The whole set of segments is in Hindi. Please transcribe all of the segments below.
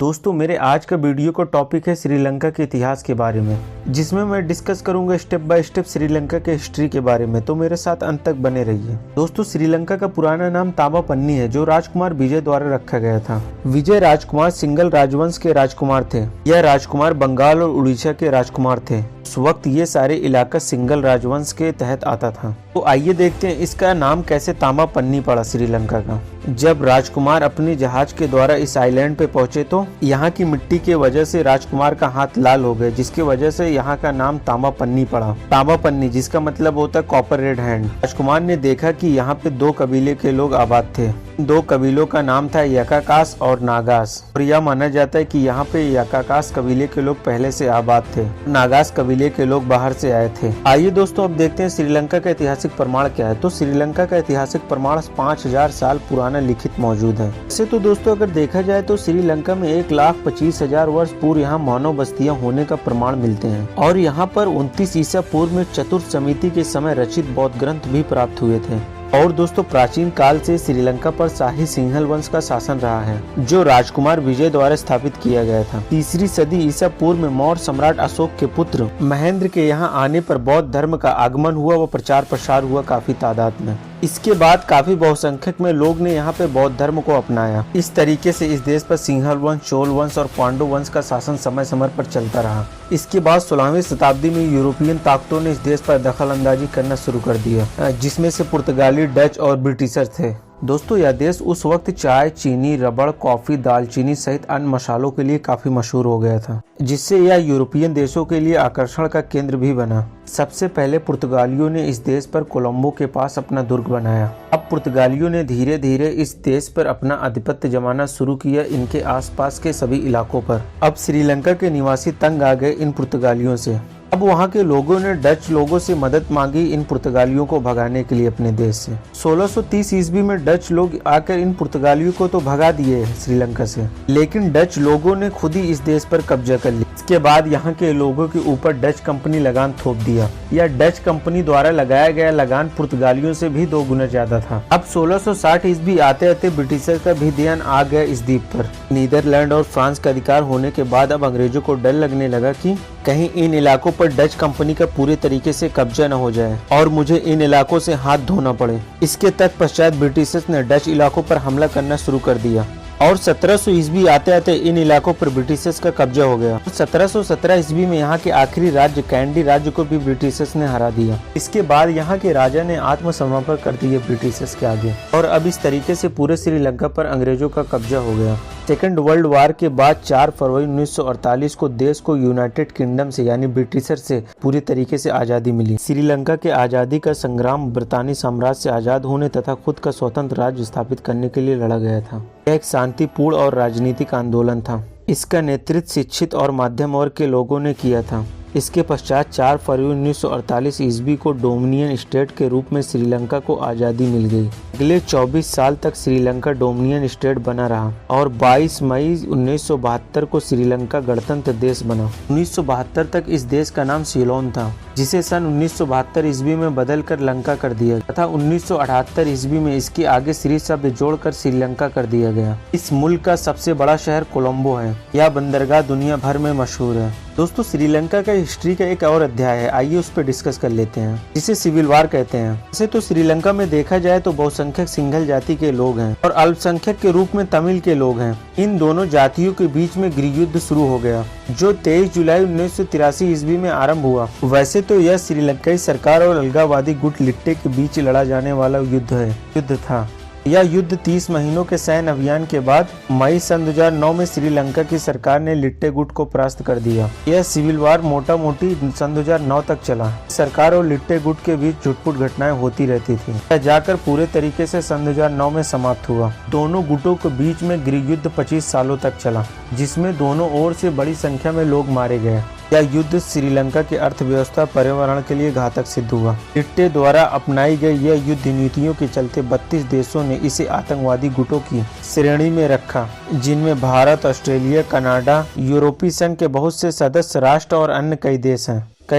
दोस्तों मेरे आज का वीडियो का टॉपिक है श्रीलंका के इतिहास के बारे में, जिसमें मैं डिस्कस करूंगा स्टेप बाय स्टेप श्रीलंका के हिस्ट्री के बारे में। तो मेरे साथ अंत तक बने रहिए। दोस्तों श्रीलंका का पुराना नाम तामापन्नी है, जो राजकुमार विजय द्वारा रखा गया था। विजय राजकुमार सिंगल राजवंश के राजकुमार थे। यह राजकुमार बंगाल और उड़ीसा के राजकुमार थे। उस वक्त ये सारे इलाका सिंगल राजवंश के तहत आता था। तो आइए देखते हैं इसका नाम कैसे तामापन्नी पड़ा श्रीलंका का। जब राजकुमार अपने जहाज के द्वारा इस आइलैंड पे पहुंचे तो यहाँ की मिट्टी के वजह से राजकुमार का हाथ लाल हो गए, जिसकी वजह से यहाँ का नाम तामापन्नी पड़ा। तामापन्नी जिसका मतलब होता है कॉपर रेड हैंड। राजकुमार ने देखा कि यहाँ पे दो कबीले के लोग आबाद थे। दो कबीलों का नाम था यकाकास और नागास, और यह माना जाता है कि यहाँ पे यकाकास कबीले के लोग पहले से आबाद थे, नागास कबीले के लोग बाहर से आए थे। आइए दोस्तों अब देखते हैं श्रीलंका का ऐतिहासिक प्रमाण क्या है। तो श्रीलंका का ऐतिहासिक प्रमाण 5000 साल पुराना लिखित मौजूद है। वैसे तो दोस्तों अगर देखा जाए तो श्रीलंका में 1,25,000 वर्ष पूर्व यहाँ मानव बस्तियाँ होने का प्रमाण मिलते हैं, और यहाँ पर 29 ईसा पूर्व में चतुर्थ समिति के समय रचित बौद्ध ग्रंथ भी प्राप्त हुए थे। और दोस्तों प्राचीन काल से श्रीलंका पर शाही सिंहल वंश का शासन रहा है, जो राजकुमार विजय द्वारा स्थापित किया गया था। 3री सदी ईसा पूर्व में मौर्य सम्राट अशोक के पुत्र महेंद्र के यहाँ आने पर बौद्ध धर्म का आगमन हुआ व प्रचार प्रसार हुआ काफी तादाद में। इसके बाद काफी बहुसंख्यक में लोग ने यहाँ पे बौद्ध धर्म को अपनाया। इस तरीके से इस देश पर सिंहल वंश, चोल वंश और पांडु वंश का शासन समय समय पर चलता रहा। इसके बाद 16वीं शताब्दी में यूरोपियन ताकतों ने इस देश पर दखल अंदाजी करना शुरू कर दिया, जिसमें से पुर्तगाली, डच और ब्रिटिशर थे। दोस्तों यह देश उस वक्त चाय, चीनी, रबड़, कॉफी, दालचीनी सहित अन्य मसालों के लिए काफी मशहूर हो गया था, जिससे यह यूरोपियन देशों के लिए आकर्षण का केंद्र भी बना। सबसे पहले पुर्तगालियों ने इस देश पर कोलंबो के पास अपना दुर्ग बनाया। अब पुर्तगालियों ने धीरे धीरे इस देश पर अपना आधिपत्य जमाना शुरू किया, इनके आसपास के सभी इलाकों पर। अब श्रीलंका के निवासी तंग आ गए इन पुर्तगालियों से। अब वहाँ के लोगों ने डच लोगों से मदद मांगी इन पुर्तगालियों को भगाने के लिए अपने देश से। 1630 ईस्वी में डच लोग आकर इन पुर्तगालियों को तो भगा दिए श्रीलंका से, लेकिन डच लोगों ने खुद ही इस देश पर कब्जा कर लिया। इसके बाद यहाँ के लोगों के ऊपर डच कंपनी लगान थोप दिया। यह डच कंपनी द्वारा लगाया गया लगान पुर्तगालियों से भी 2 गुना ज्यादा था। अब 1660 ईस्वी आते आते ब्रिटिशर का भी ध्यान आ गया इस द्वीप पर। नीदरलैंड और फ्रांस का अधिकार होने के बाद अब अंग्रेजों को डर लगने लगा कि कहीं इन इलाकों पर डच कंपनी का पूरे तरीके से कब्जा न हो जाए और मुझे इन इलाकों से हाथ धोना पड़े। इसके तत्पश्चात ब्रिटिशर्स ने डच इलाकों पर हमला करना शुरू कर दिया, और 1700 ईस्वी आते आते इन इलाकों पर ब्रिटिशर्स का कब्जा हो गया। 1717 ईस्वी में यहाँ के आखिरी राज्य कैंडी राज्य को भी ब्रिटिशर्स ने हरा दिया। इसके बाद यहाँ के राजा ने आत्मसमर्पण कर दिए ब्रिटिशर्स के आगे, और अब इस तरीके से पूरे श्रीलंका पर अंग्रेजों का कब्जा हो गया। सेकेंड वर्ल्ड वार के बाद 4 फरवरी 1948 को देश को यूनाइटेड किंगडम से यानी ब्रिटिशर से पूरी तरीके से आज़ादी मिली। श्रीलंका के आज़ादी का संग्राम ब्रितानी साम्राज्य से आज़ाद होने तथा खुद का स्वतंत्र राज्य स्थापित करने के लिए लड़ा गया था। यह एक शांतिपूर्ण और राजनीतिक आंदोलन था। इसका नेतृत्व शिक्षित और मध्यम वर्ग के लोगों ने किया था। इसके पश्चात 4 फरवरी 1948 ईस्वी को डोमिनियन स्टेट के रूप में श्रीलंका को आज़ादी मिल गई। अगले 24 साल तक श्रीलंका डोमिनियन स्टेट बना रहा, और 22 मई 1972 को श्रीलंका गणतंत्र देश बना। 1972 तक इस देश का नाम सीलोन था, जिसे सन 1972 ईस्वी में बदलकर लंका कर दिया तथा 1978 ईस्वी में इसके आगे श्री शब्द जोड़कर श्रीलंका कर दिया गया। इस मुल्क का सबसे बड़ा शहर कोलंबो है। यह बंदरगाह दुनिया भर में मशहूर है। दोस्तों श्रीलंका का हिस्ट्री का एक और अध्याय है, आइए उस पर डिस्कस कर लेते हैं, जिसे सिविल वार कहते हैं। वैसे तो श्रीलंका में देखा जाए तो बहुसंख्यक सिंघल जाति के लोग हैं और अल्पसंख्यक के रूप में तमिल के लोग हैं। इन दोनों जातियों के बीच में गृहयुद्ध शुरू हो गया, जो 23 जुलाई 1983 ईस्वी में आरंभ हुआ। वैसे तो यह श्रीलंकाई सरकार और अलगाववादी गुट लिट्टे के बीच लड़ा जाने वाला युद्ध था। यह युद्ध 30 महीनों के सैन्य अभियान के बाद मई सन 2009 में श्रीलंका की सरकार ने लिट्टे गुट को परास्त कर दिया। यह सिविल वार मोटा मोटी सन 2009 तक चला। सरकार और लिट्टे गुट के बीच छुटपुट घटनाएं होती रहती थी। यह जाकर पूरे तरीके से सन 2009 में समाप्त हुआ। दोनों गुटों के बीच में गृहयुद्ध 25 सालों तक चला, जिसमें दोनों ओर से बड़ी संख्या में लोग मारे गए। यह युद्ध श्रीलंका की अर्थव्यवस्था पर्यावरण के लिए घातक सिद्ध हुआ। लिट्टे द्वारा अपनाई गई यह युद्ध नीतियों के चलते 32 देशों ने इसे आतंकवादी गुटों की श्रेणी में रखा, जिनमें भारत, ऑस्ट्रेलिया, कनाडा, यूरोपीय संघ के बहुत से सदस्य राष्ट्र और अन्य कई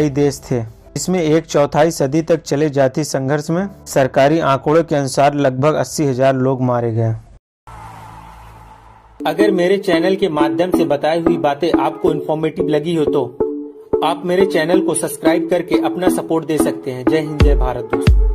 देश थे। इसमें 1/4 सदी तक चले जाति संघर्ष में सरकारी आंकड़ों के अनुसार लगभग 80,000 लोग मारे गए। अगर मेरे चैनल के माध्यम से बताई हुई बातें आपको इन्फॉर्मेटिव लगी हो तो आप मेरे चैनल को सब्सक्राइब करके अपना सपोर्ट दे सकते हैं। जय हिंद, जय भारत दोस्तों।